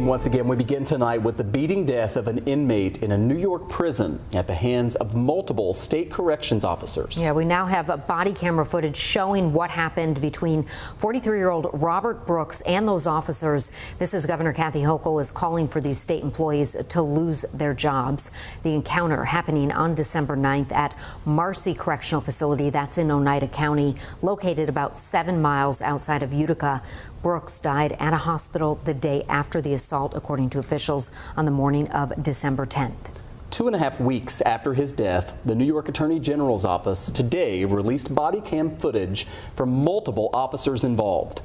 Once again, we begin tonight with the beating death of an inmate in a New York prison at the hands of multiple state corrections officers. Yeah, we now have body camera footage showing what happened between 43-year-old Robert Brooks and those officers. This is Governor Kathy Hochul is calling for these state employees to lose their jobs. The encounter happening on December 9th at Marcy Correctional Facility, that's in Oneida County, located about 7 miles outside of Utica. Brooks died at a hospital the day after the assault, according to officials, on the morning of December 10th. 2.5 weeks after his death, the New York Attorney General's office today released body cam footage from multiple officers involved.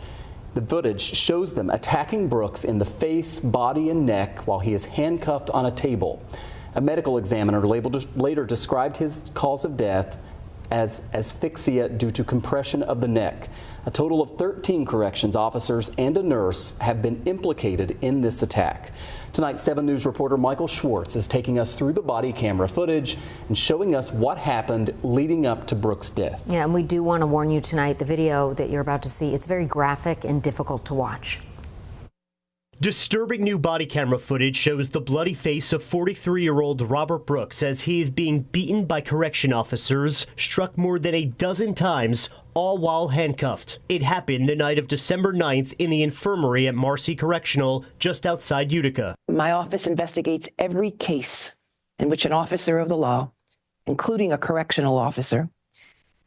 The footage shows them attacking Brooks in the face, body, and neck while he is handcuffed on a table. A medical examiner later described his cause of death as asphyxia due to compression of the neck. A total of 13 corrections officers and a nurse have been implicated in this attack. Tonight, 7 News reporter Michael Schwartz is taking us through the body camera footage and showing us what happened leading up to Brooks' death. Yeah, and we do want to warn you tonight, the video that you're about to see, it's very graphic and difficult to watch. Disturbing new body camera footage shows the bloody face of 43-year-old Robert Brooks as he is being beaten by correction officers, struck more than a dozen times, all while handcuffed. It happened the night of December 9th in the infirmary at Marcy Correctional, just outside Utica. My office investigates every case in which an officer of the law, including a correctional officer,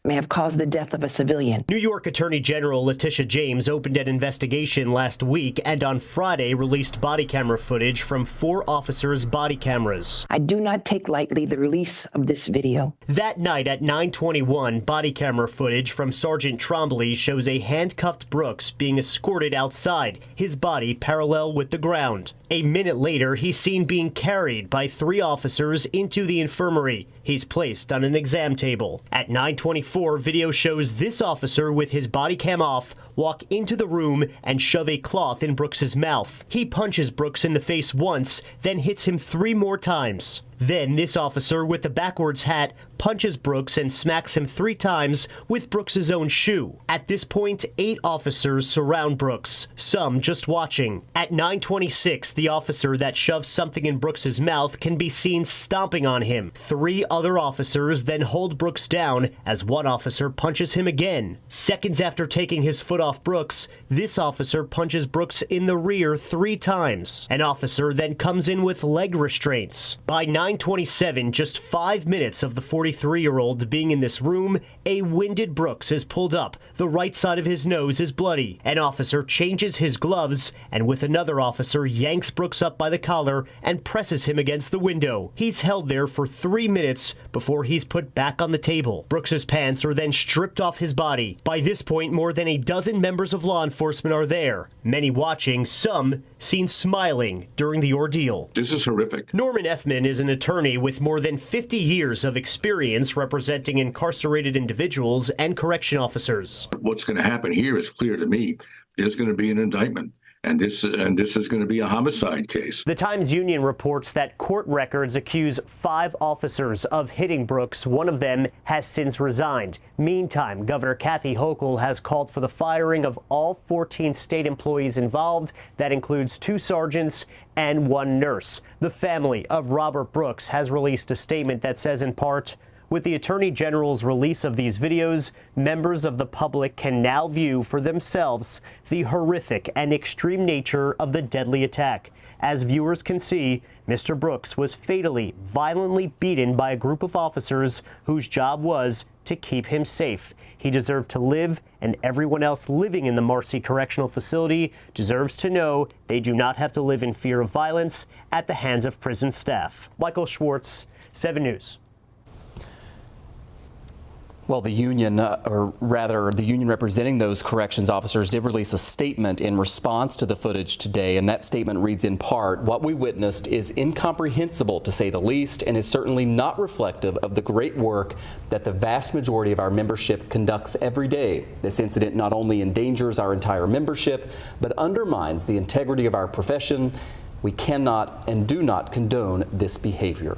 may have caused the death of a civilian. New York Attorney General Letitia James opened an investigation last week and on Friday released body camera footage from 4 officers' body cameras. I do not take lightly the release of this video. That night at 9:21, body camera footage from Sergeant Trombley shows a handcuffed Brooks being escorted outside, his body parallel with the ground. A minute later, he's seen being carried by 3 officers into the infirmary. He's placed on an exam table. At 9:24, video shows this officer with his body cam off walk into the room and shove a cloth in Brooks's mouth. He punches Brooks in the face once, then hits him 3 more times. Then this officer with the backwards hat punches Brooks and smacks him 3 times with Brooks's own shoe. At this point, 8 officers surround Brooks, some just watching. At 9:26, the officer that shoves something in Brooks's mouth can be seen stomping on him. 3 other officers then hold Brooks down as one officer punches him again. Seconds after taking his foot off Brooks, this officer punches Brooks in the rear 3 times. An officer then comes in with leg restraints. By 9:27, just 5 minutes of the 43-year-old being in this room, a winded Brooks is pulled up. The right side of his nose is bloody. An officer changes his gloves, and with another officer yanks Brooks up by the collar and presses him against the window. He's held there for 3 minutes before he's put back on the table. Brooks's pants are then stripped off his body. By this point, more than a dozen members of law enforcement are there, many watching, some seen smiling during the ordeal. This is horrific. Norman Effman is an attorney with more than 50 years of experience representing incarcerated individuals and correction officers. What's going to happen here is clear to me. There's going to be an indictment. And this is going to be a homicide case. The Times-Union reports that court records accuse 5 officers of hitting Brooks. One of them has since resigned. Meantime, Governor Kathy Hochul has called for the firing of all 14 state employees involved. That includes 2 sergeants and 1 nurse. The family of Robert Brooks has released a statement that says in part, "With the Attorney General's release of these videos, members of the public can now view for themselves the horrific and extreme nature of the deadly attack. As viewers can see, Mr. Brooks was fatally, violently beaten by a group of officers whose job was to keep him safe. He deserved to live, and everyone else living in the Marcy Correctional Facility deserves to know they do not have to live in fear of violence at the hands of prison staff." Michael Schwartz, 7 News. Well, the union, or rather the union representing those corrections officers, did release a statement in response to the footage today, and that statement reads in part, "What we witnessed is incomprehensible to say the least and is certainly not reflective of the great work that the vast majority of our membership conducts every day. This incident not only endangers our entire membership, but undermines the integrity of our profession. We cannot and do not condone this behavior."